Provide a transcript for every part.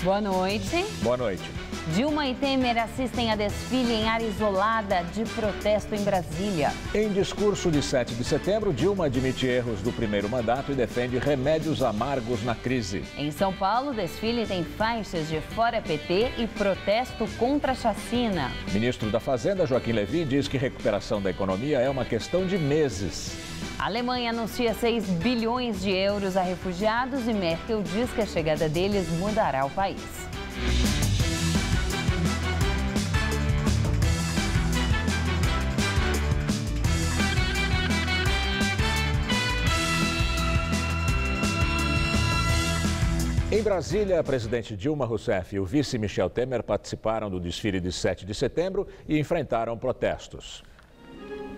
Boa noite. Boa noite. Dilma e Temer assistem a desfile em área isolada de protesto em Brasília. Em discurso de 7 de setembro, Dilma admite erros do primeiro mandato e defende remédios amargos na crise. Em São Paulo, o desfile tem faixas de Fora PT e protesto contra a chacina. O ministro da Fazenda, Joaquim Levy, diz que recuperação da economia é uma questão de meses. A Alemanha anuncia 6 bilhões de euros a refugiados e Merkel diz que a chegada deles mudará o país. Em Brasília, a presidente Dilma Rousseff e o vice Michel Temer participaram do desfile de 7 de setembro e enfrentaram protestos.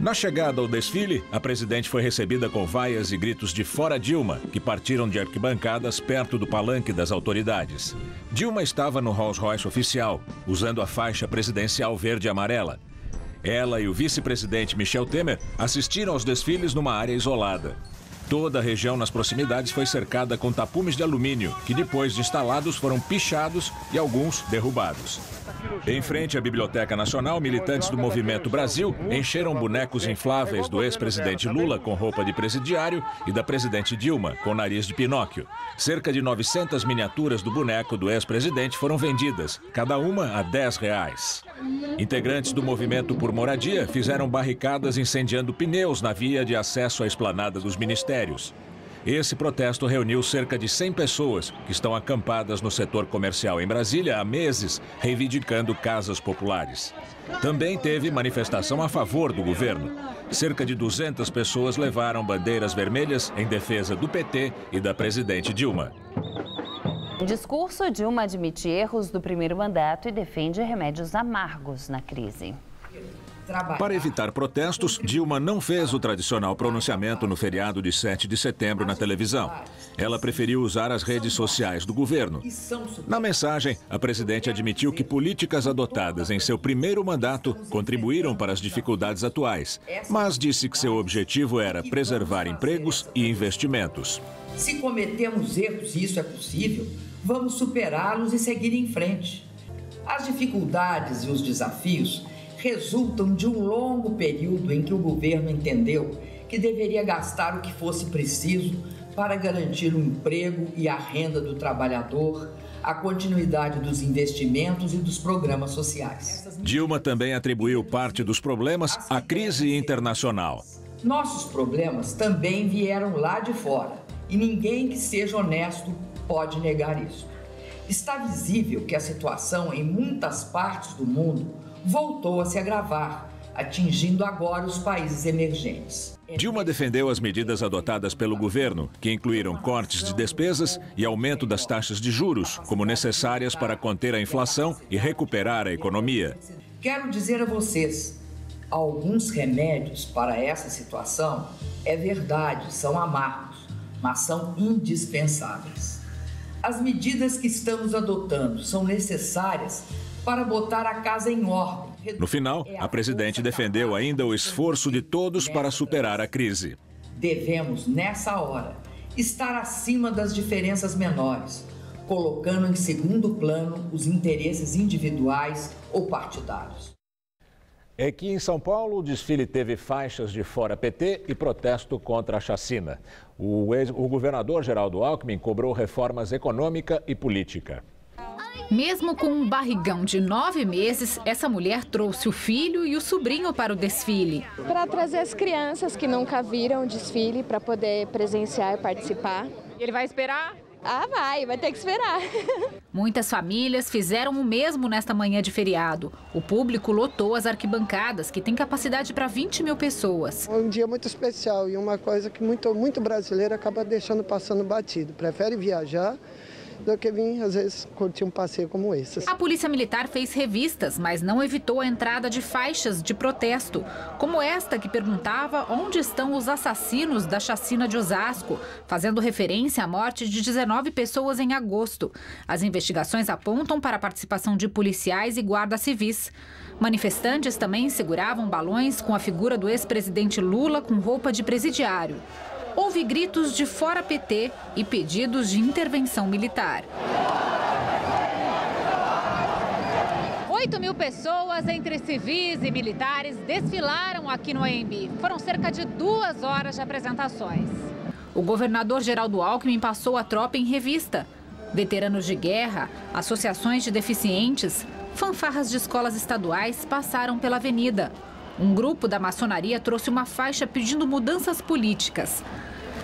Na chegada ao desfile, a presidente foi recebida com vaias e gritos de "Fora Dilma", que partiram de arquibancadas perto do palanque das autoridades. Dilma estava no Rolls Royce oficial, usando a faixa presidencial verde e amarela. Ela e o vice-presidente Michel Temer assistiram aos desfiles numa área isolada. Toda a região nas proximidades foi cercada com tapumes de alumínio, que depois de instalados foram pichados e alguns derrubados. Em frente à Biblioteca Nacional, militantes do Movimento Brasil encheram bonecos infláveis do ex-presidente Lula com roupa de presidiário e da presidente Dilma com nariz de Pinóquio. Cerca de 900 miniaturas do boneco do ex-presidente foram vendidas, cada uma a R$10. Integrantes do Movimento por Moradia fizeram barricadas incendiando pneus na via de acesso à esplanada dos ministérios. Esse protesto reuniu cerca de 100 pessoas que estão acampadas no setor comercial em Brasília há meses, reivindicando casas populares. Também teve manifestação a favor do governo. Cerca de 200 pessoas levaram bandeiras vermelhas em defesa do PT e da presidente Dilma. Em discurso, Dilma admite erros do primeiro mandato e defende remédios amargos na crise. Para evitar protestos, Dilma não fez o tradicional pronunciamento no feriado de 7 de setembro na televisão. Ela preferiu usar as redes sociais do governo. Na mensagem, a presidente admitiu que políticas adotadas em seu primeiro mandato contribuíram para as dificuldades atuais, mas disse que seu objetivo era preservar empregos e investimentos. Se cometemos erros e isso é possível, vamos superá-los e seguir em frente. As dificuldades e os desafios resultam de um longo período em que o governo entendeu que deveria gastar o que fosse preciso para garantir o emprego e a renda do trabalhador, a continuidade dos investimentos e dos programas sociais. Dilma também atribuiu parte dos problemas à crise internacional. Nossos problemas também vieram lá de fora e ninguém que seja honesto pode negar isso. Está visível que a situação em muitas partes do mundo voltou a se agravar, atingindo agora os países emergentes. Dilma defendeu as medidas adotadas pelo governo, que incluíram cortes de despesas e aumento das taxas de juros, como necessárias para conter a inflação e recuperar a economia. Quero dizer a vocês, alguns remédios para essa situação, é verdade, são amargos, mas são indispensáveis. As medidas que estamos adotando são necessárias para botar a casa em ordem. No final, a presidente defendeu ainda o esforço de todos para superar a crise. Devemos, nessa hora, estar acima das diferenças menores, colocando em segundo plano os interesses individuais ou partidários. Aqui em São Paulo, o desfile teve faixas de Fora PT e protesto contra a chacina. O governador Geraldo Alckmin cobrou reformas econômica e política. Mesmo com um barrigão de 9 meses, essa mulher trouxe o filho e o sobrinho para o desfile. Para trazer as crianças que nunca viram o desfile para poder presenciar e participar. Ele vai esperar? Ah, vai ter que esperar. Muitas famílias fizeram o mesmo nesta manhã de feriado. O público lotou as arquibancadas, que tem capacidade para 20 mil pessoas. É um dia muito especial e uma coisa que muito brasileiro acaba deixando passando batido. Prefere viajar do que vir, às vezes, curtir um passeio como esse. A Polícia Militar fez revistas, mas não evitou a entrada de faixas de protesto, como esta que perguntava onde estão os assassinos da chacina de Osasco, fazendo referência à morte de 19 pessoas em agosto. As investigações apontam para a participação de policiais e guardas civis. Manifestantes também seguravam balões com a figura do ex-presidente Lula com roupa de presidiário. Houve gritos de Fora PT e pedidos de intervenção militar. 8.000 pessoas, entre civis e militares, desfilaram aqui no AMB. Foram cerca de 2 horas de apresentações. O governador Geraldo Alckmin passou a tropa em revista. Veteranos de guerra, associações de deficientes, fanfarras de escolas estaduais passaram pela avenida. Um grupo da maçonaria trouxe uma faixa pedindo mudanças políticas.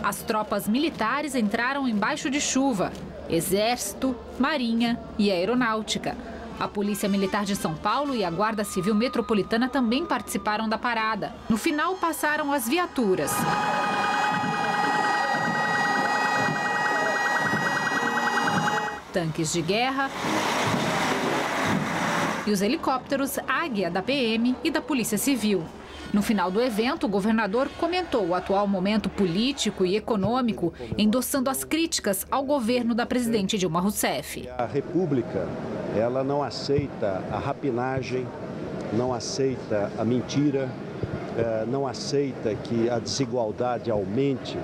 As tropas militares entraram embaixo de chuva. Exército, Marinha e Aeronáutica. A Polícia Militar de São Paulo e a Guarda Civil Metropolitana também participaram da parada. No final, passaram as viaturas. Tanques de guerra e os helicópteros Águia da PM e da Polícia Civil. No final do evento, o governador comentou o atual momento político e econômico, endossando as críticas ao governo da presidente Dilma Rousseff. A República, ela não aceita a rapinagem, não aceita a mentira, não aceita que a desigualdade aumente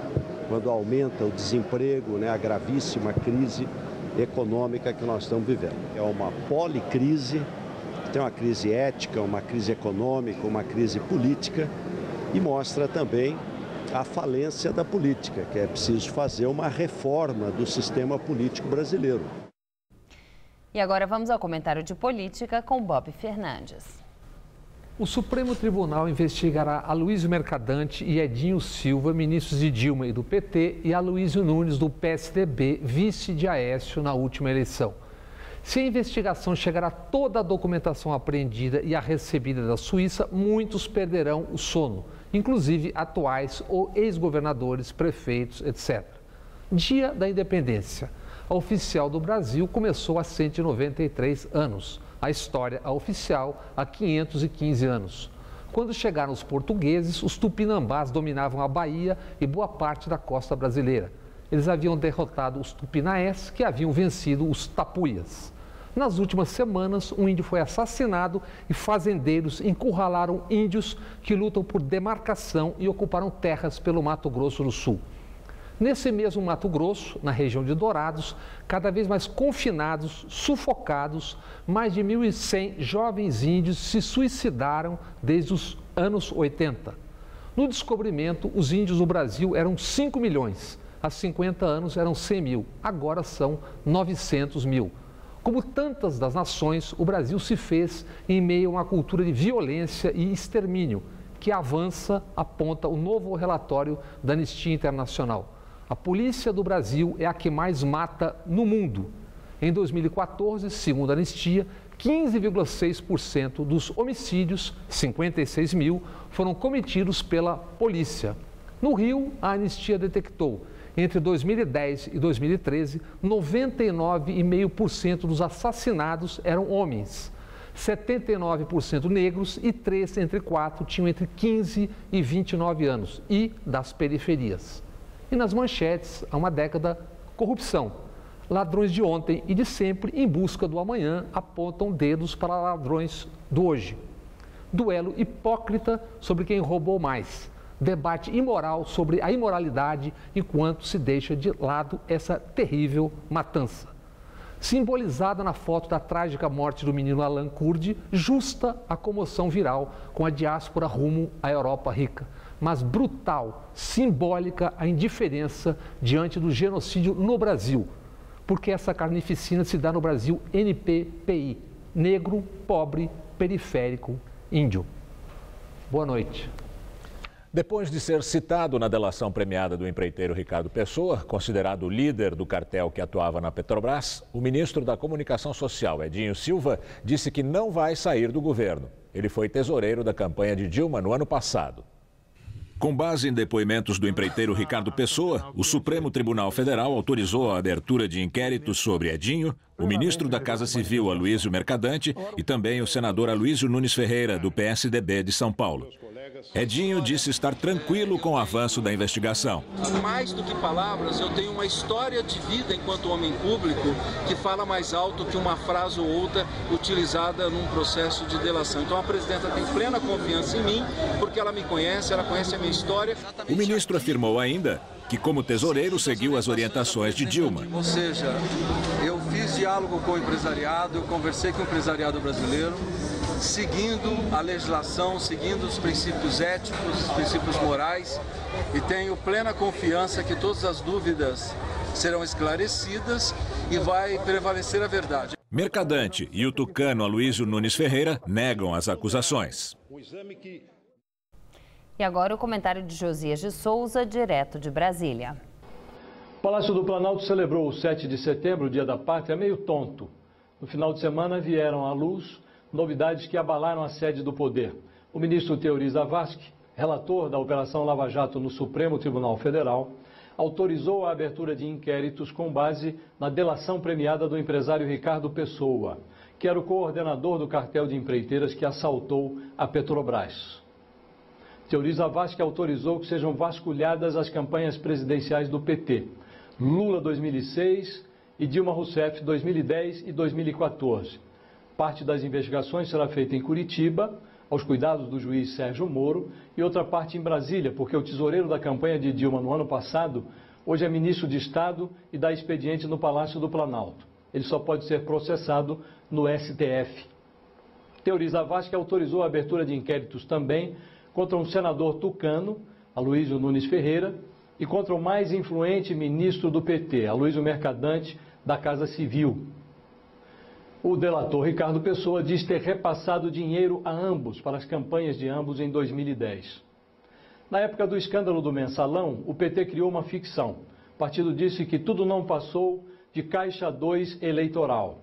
quando aumenta o desemprego, a gravíssima crise econômica que nós estamos vivendo. É uma policrise. Tem uma crise ética, uma crise econômica, uma crise política e mostra também a falência da política, que é preciso fazer uma reforma do sistema político brasileiro. E agora vamos ao comentário de política com Bob Fernandes. O Supremo Tribunal investigará Aloysio Mercadante e Edinho Silva, ministros de Dilma e do PT, e Aloysio Nunes, do PSDB, vice de Aécio na última eleição. Se a investigação chegar a toda a documentação apreendida e a recebida da Suíça, muitos perderão o sono, inclusive atuais ou ex-governadores, prefeitos, etc. Dia da Independência. A oficial do Brasil começou há 193 anos. A história, a oficial, há 515 anos. Quando chegaram os portugueses, os tupinambás dominavam a Bahia e boa parte da costa brasileira. Eles haviam derrotado os tupinaés, que haviam vencido os tapuias. Nas últimas semanas, um índio foi assassinado e fazendeiros encurralaram índios que lutam por demarcação e ocuparam terras pelo Mato Grosso do Sul. Nesse mesmo Mato Grosso, na região de Dourados, cada vez mais confinados, sufocados, mais de 1.100 jovens índios se suicidaram desde os anos 80. No descobrimento, os índios do Brasil eram 5 milhões. Há 50 anos eram 100 mil, agora são 900 mil. Como tantas das nações, o Brasil se fez em meio a uma cultura de violência e extermínio, que avança, aponta o novo relatório da Anistia Internacional. A polícia do Brasil é a que mais mata no mundo. Em 2014, segundo a Anistia, 15,6% dos homicídios, 56 mil, foram cometidos pela polícia. No Rio, a Anistia detectou, entre 2010 e 2013, 99,5% dos assassinados eram homens, 79% negros e 3 entre 4 tinham entre 15 e 29 anos e das periferias. E nas manchetes, há uma década, corrupção. Ladrões de ontem e de sempre, em busca do amanhã, apontam dedos para ladrões do hoje. Duelo hipócrita sobre quem roubou mais. Debate imoral sobre a imoralidade enquanto se deixa de lado essa terrível matança. Simbolizada na foto da trágica morte do menino Alan Kurdi, justa a comoção viral com a diáspora rumo à Europa rica, mas brutal, simbólica a indiferença diante do genocídio no Brasil, porque essa carnificina se dá no Brasil NPPI, negro, pobre, periférico, índio. Boa noite. Depois de ser citado na delação premiada do empreiteiro Ricardo Pessoa, considerado o líder do cartel que atuava na Petrobras, o ministro da Comunicação Social, Edinho Silva, disse que não vai sair do governo. Ele foi tesoureiro da campanha de Dilma no ano passado. Com base em depoimentos do empreiteiro Ricardo Pessoa, o Supremo Tribunal Federal autorizou a abertura de inquéritos sobre Edinho, o ministro da Casa Civil, Aloysio Mercadante, e também o senador Aloysio Nunes Ferreira, do PSDB de São Paulo. Edinho disse estar tranquilo com o avanço da investigação. Mais do que palavras, eu tenho uma história de vida enquanto homem público que fala mais alto que uma frase ou outra utilizada num processo de delação. Então a presidenta tem plena confiança em mim, porque ela me conhece, ela conhece a minha história. O ministro afirmou ainda que, como tesoureiro, seguiu as orientações de Dilma. Ou seja, eu fiz fiz diálogo com o empresariado, eu conversei com o empresariado brasileiro, seguindo a legislação, seguindo os princípios éticos, os princípios morais, e tenho plena confiança que todas as dúvidas serão esclarecidas e vai prevalecer a verdade. Mercadante e o tucano Aloysio Nunes Ferreira negam as acusações. E agora o comentário de Josias de Souza, direto de Brasília. O Palácio do Planalto celebrou o 7 de setembro, o Dia da Pátria, meio tonto. No final de semana vieram à luz novidades que abalaram a sede do poder. O ministro Teori Zavascki, relator da Operação Lava Jato no Supremo Tribunal Federal, autorizou a abertura de inquéritos com base na delação premiada do empresário Ricardo Pessoa, que era o coordenador do cartel de empreiteiras que assaltou a Petrobras. Teori Zavascki autorizou que sejam vasculhadas as campanhas presidenciais do PT, Lula 2006 e Dilma Rousseff 2010 e 2014. Parte das investigações será feita em Curitiba, aos cuidados do juiz Sérgio Moro, e outra parte em Brasília, porque o tesoureiro da campanha de Dilma no ano passado, hoje é ministro de Estado e dá expediente no Palácio do Planalto. Ele só pode ser processado no STF. Teori Zavascki autorizou a abertura de inquéritos também contra um senador tucano, Aloysio Nunes Ferreira, e contra o mais influente ministro do PT, Aloysio Mercadante, da Casa Civil. O delator Ricardo Pessoa diz ter repassado dinheiro a ambos, para as campanhas de ambos em 2010. Na época do escândalo do Mensalão, o PT criou uma ficção. O partido disse que tudo não passou de Caixa 2 eleitoral.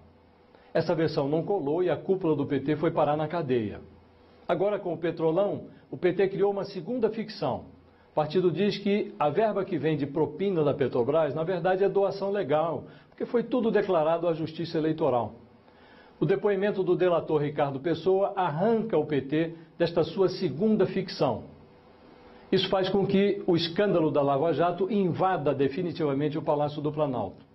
Essa versão não colou e a cúpula do PT foi parar na cadeia. Agora, com o Petrolão, o PT criou uma segunda ficção. O partido diz que a verba que vem de propina da Petrobras, na verdade, é doação legal, porque foi tudo declarado à Justiça Eleitoral. O depoimento do delator Ricardo Pessoa arranca o PT desta sua segunda ficção. Isso faz com que o escândalo da Lava Jato invada definitivamente o Palácio do Planalto.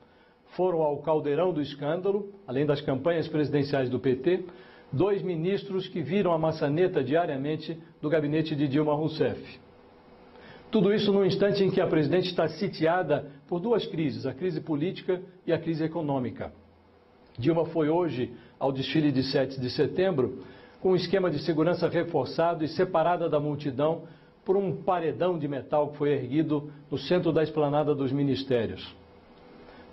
Foram ao caldeirão do escândalo, além das campanhas presidenciais do PT, 2 ministros que viram a maçaneta diariamente do gabinete de Dilma Rousseff. Tudo isso no instante em que a presidente está sitiada por 2 crises, a crise política e a crise econômica. Dilma foi hoje ao desfile de 7 de setembro com um esquema de segurança reforçado e separada da multidão por um paredão de metal que foi erguido no centro da esplanada dos ministérios.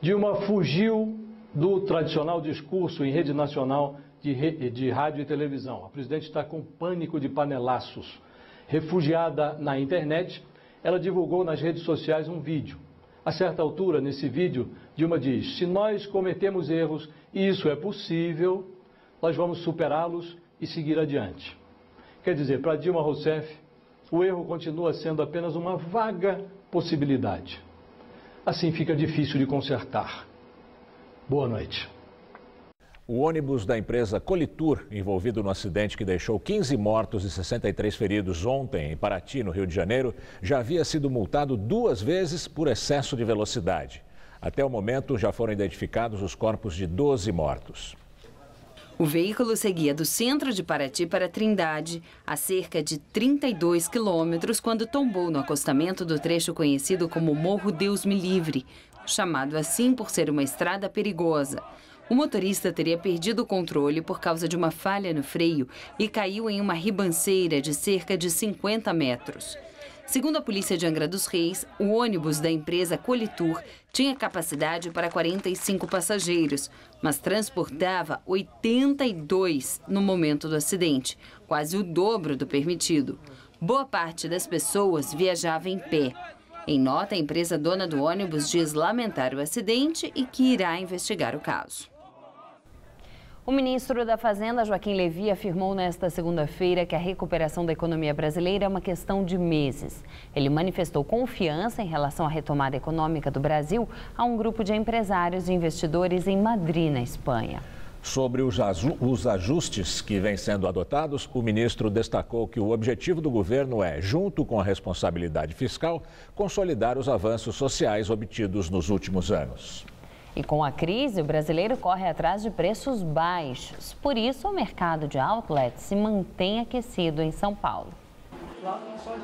Dilma fugiu do tradicional discurso em rede nacional de rádio e televisão. A presidente está com pânico de panelaços. Refugiada na internet, ela divulgou nas redes sociais um vídeo. A certa altura, nesse vídeo, Dilma diz: se nós cometemos erros, e isso é possível, nós vamos superá-los e seguir adiante. Quer dizer, para Dilma Rousseff, o erro continua sendo apenas uma vaga possibilidade. Assim fica difícil de consertar. Boa noite. O ônibus da empresa Qualitur, envolvido no acidente que deixou 15 mortos e 63 feridos ontem em Paraty, no Rio de Janeiro, já havia sido multado 2 vezes por excesso de velocidade. Até o momento, já foram identificados os corpos de 12 mortos. O veículo seguia do centro de Paraty para Trindade, a cerca de 32 quilômetros, quando tombou no acostamento do trecho conhecido como Morro Deus Me Livre, chamado assim por ser uma estrada perigosa. O motorista teria perdido o controle por causa de uma falha no freio e caiu em uma ribanceira de cerca de 50 metros. Segundo a polícia de Angra dos Reis, o ônibus da empresa Qualitur tinha capacidade para 45 passageiros, mas transportava 82 no momento do acidente, quase o dobro do permitido. Boa parte das pessoas viajava em pé. Em nota, a empresa dona do ônibus diz lamentar o acidente e que irá investigar o caso. O ministro da Fazenda, Joaquim Levy, afirmou nesta segunda-feira que a recuperação da economia brasileira é uma questão de meses. Ele manifestou confiança em relação à retomada econômica do Brasil a um grupo de empresários e investidores em Madrid, na Espanha. Sobre os ajustes que vêm sendo adotados, o ministro destacou que o objetivo do governo é, junto com a responsabilidade fiscal, consolidar os avanços sociais obtidos nos últimos anos. E com a crise, o brasileiro corre atrás de preços baixos. Por isso, o mercado de outlets se mantém aquecido em São Paulo.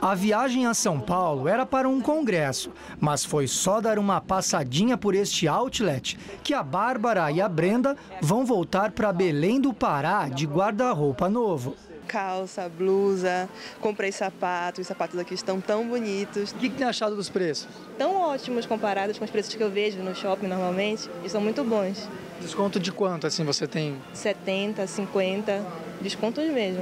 A viagem a São Paulo era para um congresso, mas foi só dar uma passadinha por este outlet que a Bárbara e a Brenda vão voltar para Belém do Pará de guarda-roupa novo. Calça, blusa, comprei sapatos, os sapatos aqui estão tão bonitos. O que tem achado dos preços? Tão ótimos comparados com os preços que eu vejo no shopping normalmente, e são muito bons. Desconto de quanto assim você tem? 70, 50, descontos mesmo.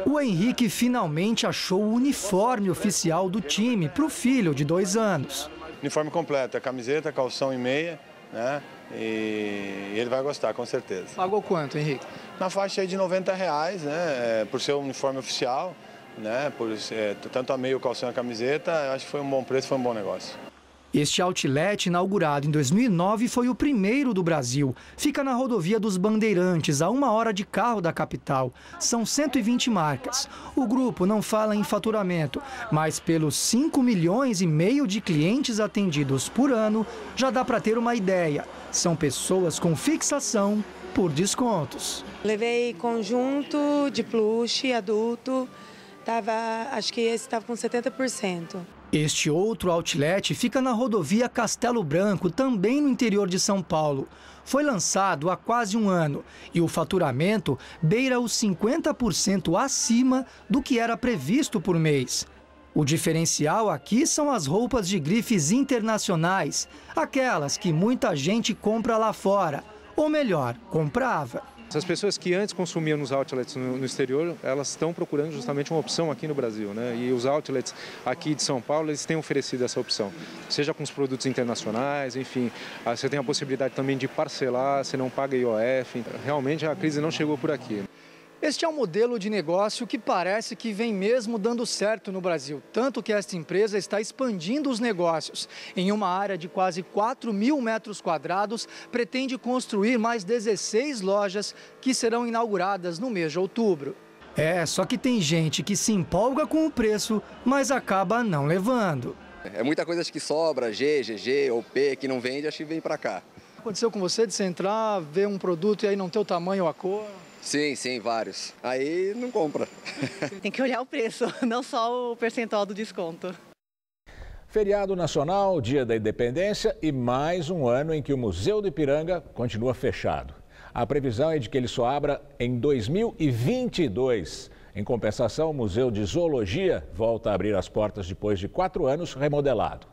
O Henrique finalmente achou o uniforme oficial do time para o filho de 2 anos. Uniforme completo, é camiseta, calção e meia, né? E ele vai gostar, com certeza. Pagou quanto, Henrique? Na faixa aí de R$90, né? Por ser um uniforme oficial, né? Tanto a meia, o calção e a camiseta, acho que foi um bom preço, foi um bom negócio. Este outlet, inaugurado em 2009, foi o primeiro do Brasil. Fica na rodovia dos Bandeirantes, a 1 hora de carro da capital. São 120 marcas. O grupo não fala em faturamento, mas pelos 5,5 milhões de clientes atendidos por ano, já dá para ter uma ideia. São pessoas com fixação por descontos. Levei conjunto de plush adulto, acho que esse estava com 70%. Este outro outlet fica na rodovia Castelo Branco, também no interior de São Paulo. Foi lançado há quase um ano e o faturamento beira os 50% acima do que era previsto por mês. O diferencial aqui são as roupas de grifes internacionais, aquelas que muita gente compra lá fora, ou melhor, comprava. As pessoas que antes consumiam nos outlets no exterior, elas estão procurando justamente uma opção aqui no Brasil, né? E os outlets aqui de São Paulo, eles têm oferecido essa opção. Seja com os produtos internacionais, enfim, você tem a possibilidade também de parcelar, você não paga IOF. Realmente a crise não chegou por aqui. Este é um modelo de negócio que parece que vem mesmo dando certo no Brasil, tanto que esta empresa está expandindo os negócios. Em uma área de quase 4.000 metros quadrados, pretende construir mais 16 lojas que serão inauguradas no mês de outubro. Só que tem gente que se empolga com o preço, mas acaba não levando. É muita coisa que sobra, G, GG ou P, que não vende, acho que vem para cá. Aconteceu com você de você entrar, ver um produto e aí não ter o tamanho ou a cor? Sim, vários. Aí não compra. Tem que olhar o preço, não só o percentual do desconto. Feriado nacional, Dia da Independência e mais um ano em que o Museu do Ipiranga continua fechado. A previsão é de que ele só abra em 2022. Em compensação, o Museu de Zoologia volta a abrir as portas depois de 4 anos remodelado.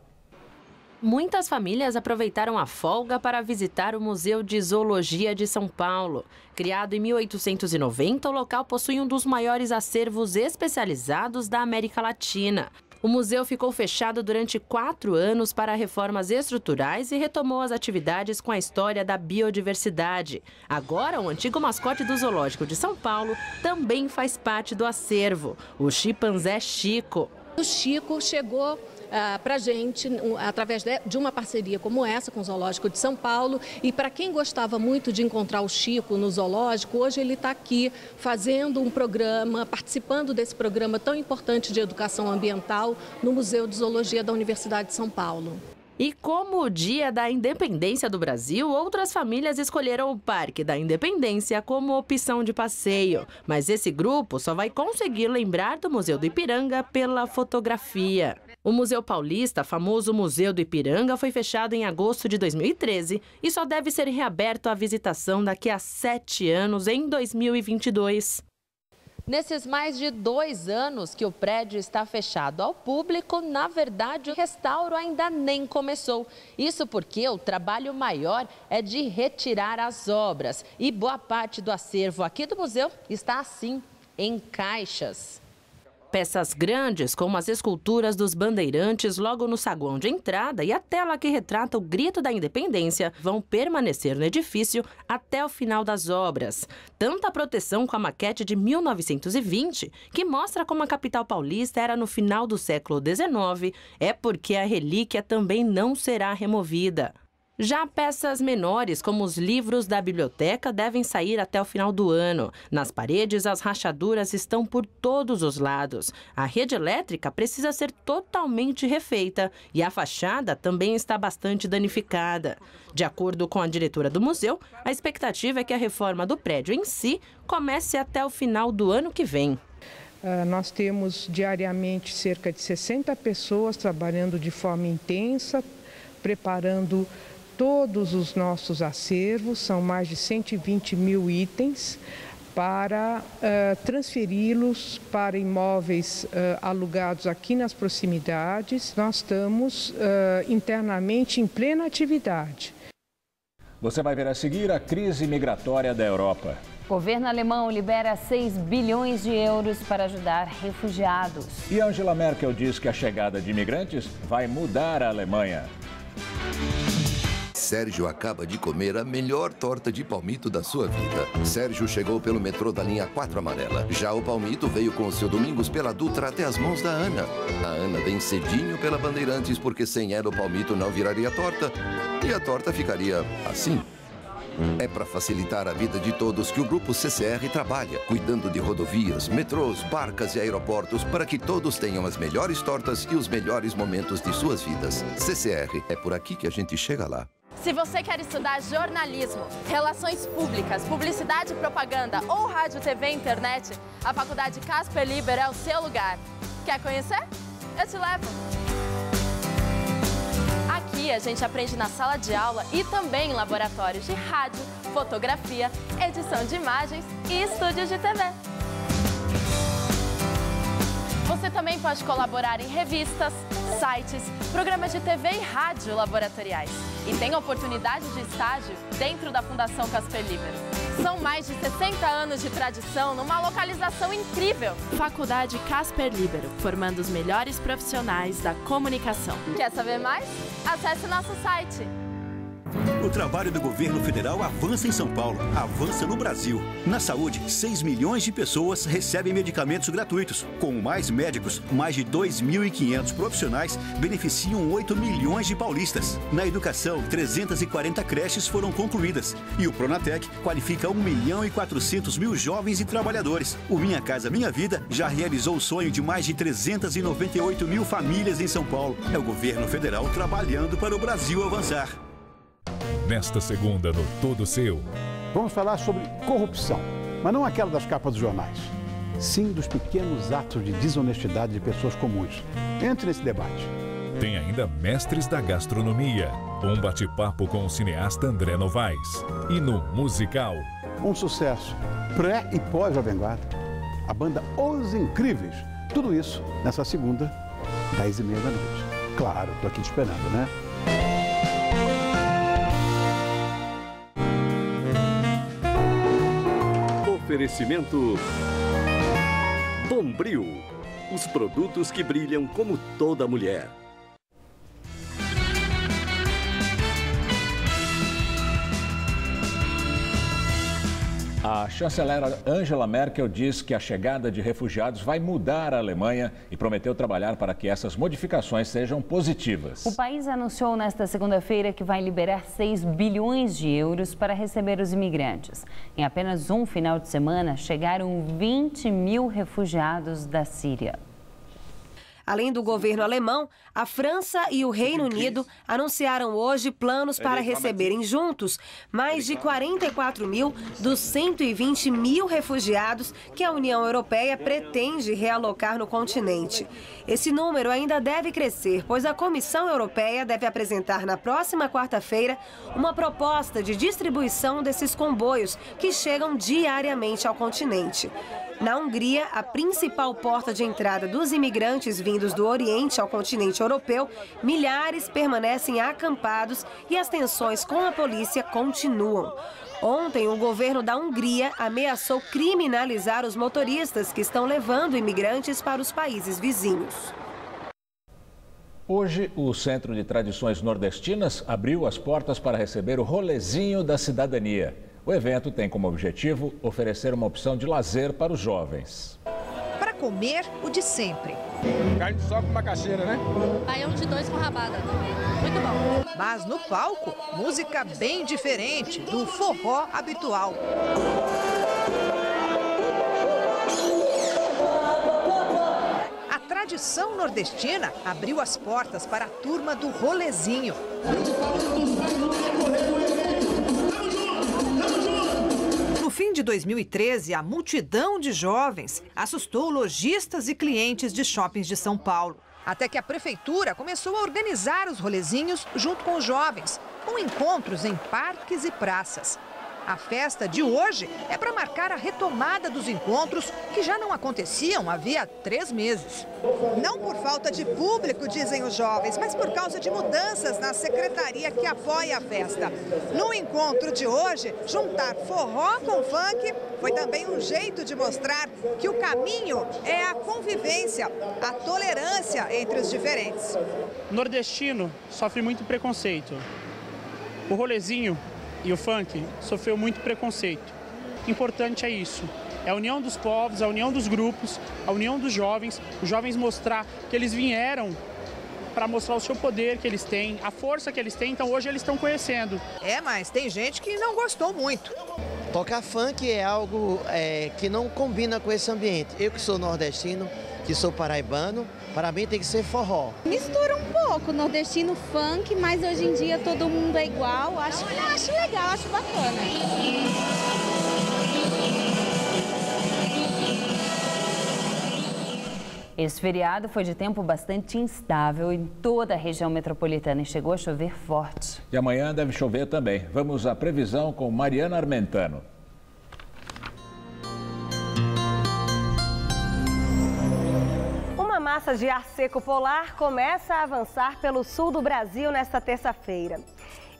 Muitas famílias aproveitaram a folga para visitar o Museu de Zoologia de São Paulo. Criado em 1890, o local possui um dos maiores acervos especializados da América Latina. O museu ficou fechado durante 4 anos para reformas estruturais e retomou as atividades com a história da biodiversidade. Agora, o antigo mascote do Zoológico de São Paulo também faz parte do acervo, o chimpanzé Chico. O Chico chegou para a gente através de uma parceria como essa com o Zoológico de São Paulo. E para quem gostava muito de encontrar o Chico no zoológico, hoje ele está aqui fazendo um programa, participando desse programa tão importante de educação ambiental no Museu de Zoologia da Universidade de São Paulo. E como o Dia da Independência do Brasil, outras famílias escolheram o Parque da Independência como opção de passeio. Mas esse grupo só vai conseguir lembrar do Museu do Ipiranga pela fotografia. O Museu Paulista, famoso Museu do Ipiranga, foi fechado em agosto de 2013 e só deve ser reaberto à visitação daqui a 7 anos, em 2022. Nesses mais de 2 anos que o prédio está fechado ao público, na verdade, o restauro ainda nem começou. Isso porque o trabalho maior é de retirar as obras. E boa parte do acervo aqui do museu está assim, em caixas. Peças grandes, como as esculturas dos bandeirantes logo no saguão de entrada e a tela que retrata o grito da independência, vão permanecer no edifício até o final das obras. Tanta proteção com a maquete de 1920, que mostra como a capital paulista era no final do século XIX, é porque a relíquia também não será removida. Já peças menores, como os livros da biblioteca, devem sair até o final do ano. Nas paredes, as rachaduras estão por todos os lados. A rede elétrica precisa ser totalmente refeita e a fachada também está bastante danificada. De acordo com a diretora do museu, a expectativa é que a reforma do prédio em si comece até o final do ano que vem. Nós temos diariamente cerca de 60 pessoas trabalhando de forma intensa, preparando todos os nossos acervos, são mais de 120 mil itens, para transferi-los para imóveis alugados aqui nas proximidades. Nós estamos internamente em plena atividade. Você vai ver a seguir a crise migratória da Europa. O governo alemão libera 6 bilhões de euros para ajudar refugiados. E Angela Merkel diz que a chegada de imigrantes vai mudar a Alemanha. Sérgio acaba de comer a melhor torta de palmito da sua vida. Sérgio chegou pelo metrô da linha 4 amarela. Já o palmito veio com o seu Domingos pela Dutra até as mãos da Ana. A Ana vem cedinho pela Bandeirantes porque sem ela o palmito não viraria torta. E a torta ficaria assim. É para facilitar a vida de todos que o Grupo CCR trabalha, cuidando de rodovias, metrôs, barcas e aeroportos para que todos tenham as melhores tortas e os melhores momentos de suas vidas. CCR, é por aqui que a gente chega lá. Se você quer estudar jornalismo, relações públicas, publicidade e propaganda ou rádio, TV e internet, a Faculdade Casper Liber é o seu lugar. Quer conhecer? Eu te levo! Aqui a gente aprende na sala de aula e também em laboratórios de rádio, fotografia, edição de imagens e estúdios de TV. Você também pode colaborar em revistas, sites, programas de TV e rádio laboratoriais. E tem oportunidade de estágio dentro da Fundação Casper Liber. São mais de 60 anos de tradição numa localização incrível. Faculdade Casper Libero, formando os melhores profissionais da comunicação. Quer saber mais? Acesse nosso site. O trabalho do governo federal avança em São Paulo, avança no Brasil. Na saúde, 6 milhões de pessoas recebem medicamentos gratuitos. Com mais médicos, mais de 2.500 profissionais beneficiam 8 milhões de paulistas. Na educação, 340 creches foram concluídas. E o Pronatec qualifica 1.400.000 jovens e trabalhadores. O Minha Casa Minha Vida já realizou o sonho de mais de 398 mil famílias em São Paulo. É o governo federal trabalhando para o Brasil avançar. Nesta segunda, no Todo Seu. Vamos falar sobre corrupção, mas não aquela das capas dos jornais. Sim dos pequenos atos de desonestidade de pessoas comuns. Entre nesse debate. Tem ainda Mestres da Gastronomia, um bate-papo com o cineasta André Novaes. E no musical... Um sucesso pré e pós-Jovem Guarda. A banda Os Incríveis. Tudo isso nessa segunda, 10h30 da noite. Claro, tô aqui te esperando, né? Oferecimento Bombril, os produtos que brilham como toda mulher. A chanceler Angela Merkel diz que a chegada de refugiados vai mudar a Alemanha e prometeu trabalhar para que essas modificações sejam positivas. O país anunciou nesta segunda-feira que vai liberar 6 bilhões de euros para receber os imigrantes. Em apenas um final de semana, chegaram 20 mil refugiados da Síria. Além do governo alemão, a França e o Reino Unido anunciaram hoje planos para receberem juntos mais de 44 mil dos 120 mil refugiados que a União Europeia pretende realocar no continente. Esse número ainda deve crescer, pois a Comissão Europeia deve apresentar na próxima quarta-feira uma proposta de distribuição desses comboios que chegam diariamente ao continente. Na Hungria, a principal porta de entrada dos imigrantes vindos do Oriente ao continente europeu, milhares permanecem acampados e as tensões com a polícia continuam. Ontem, o governo da Hungria ameaçou criminalizar os motoristas que estão levando imigrantes para os países vizinhos. Hoje, o Centro de Tradições Nordestinas abriu as portas para receber o Rolezinho da Cidadania. O evento tem como objetivo oferecer uma opção de lazer para os jovens. Para comer, o de sempre. Carne só com macaxeira, né? Baião de 2 com rabada. Muito bom. Mas no palco, música bem diferente do forró habitual. A tradição nordestina abriu as portas para a turma do Rolezinho. No fim de de 2013, a multidão de jovens assustou lojistas e clientes de shoppings de São Paulo. Até que a prefeitura começou a organizar os rolezinhos junto com os jovens, com encontros em parques e praças. A festa de hoje é para marcar a retomada dos encontros que já não aconteciam havia 3 meses. Não por falta de público, dizem os jovens, mas por causa de mudanças na secretaria que apoia a festa. No encontro de hoje, juntar forró com funk foi também um jeito de mostrar que o caminho é a convivência, a tolerância entre os diferentes. O nordestino sofre muito preconceito. O rolezinho e o funk sofreu muito preconceito. O importante é isso, é a união dos povos, a união dos grupos, a união dos jovens, os jovens mostrar que eles vieram para mostrar o seu poder que eles têm, a força que eles têm, então hoje eles estão conhecendo. Mas tem gente que não gostou muito. Tocar funk é algo que não combina com esse ambiente. Eu que sou nordestino, que sou paraibano, para mim tem que ser forró. Mistura um pouco nordestino, funk, mas hoje em dia todo mundo é igual. Acho legal, acho bacana. Esse feriado foi de tempo bastante instável em toda a região metropolitana e chegou a chover forte. E amanhã deve chover também. Vamos à previsão com Mariana Armentano. Uma massa de ar seco polar começa a avançar pelo sul do Brasil nesta terça-feira.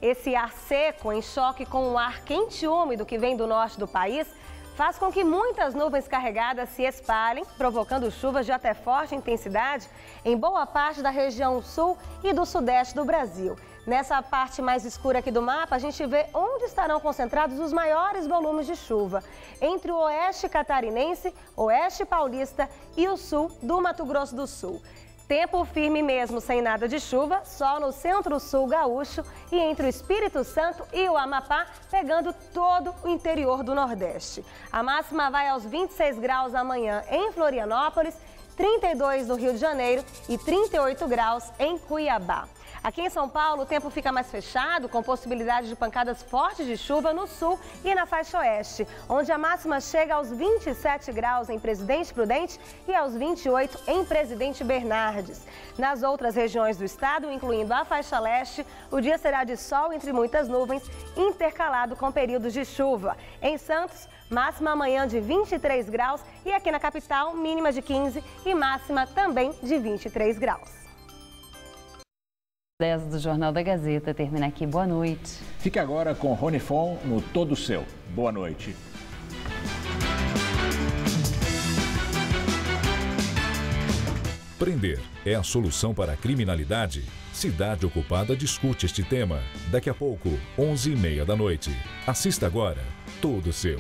Esse ar seco, em choque com o ar quente e úmido que vem do norte do país, faz com que muitas nuvens carregadas se espalhem, provocando chuvas de até forte intensidade em boa parte da região sul e do sudeste do Brasil. Nessa parte mais escura aqui do mapa, a gente vê onde estarão concentrados os maiores volumes de chuva, entre o oeste catarinense, oeste paulista e o sul do Mato Grosso do Sul. Tempo firme mesmo, sem nada de chuva, só no centro-sul gaúcho e entre o Espírito Santo e o Amapá, pegando todo o interior do Nordeste. A máxima vai aos 26 graus amanhã em Florianópolis, 32 no Rio de Janeiro e 38 graus em Cuiabá. Aqui em São Paulo, o tempo fica mais fechado, com possibilidade de pancadas fortes de chuva no sul e na faixa oeste, onde a máxima chega aos 27 graus em Presidente Prudente e aos 28 em Presidente Bernardes. Nas outras regiões do estado, incluindo a faixa leste, o dia será de sol entre muitas nuvens, intercalado com períodos de chuva. Em Santos, máxima amanhã de 23 graus e aqui na capital, mínima de 15 e máxima também de 23 graus. 10 do Jornal da Gazeta termina aqui. Boa noite. Fique agora com Rony Fon no Todo Seu. Boa noite. Prender é a solução para a criminalidade? Cidade Ocupada discute este tema. Daqui a pouco, 11h30 da noite. Assista agora Todo Seu.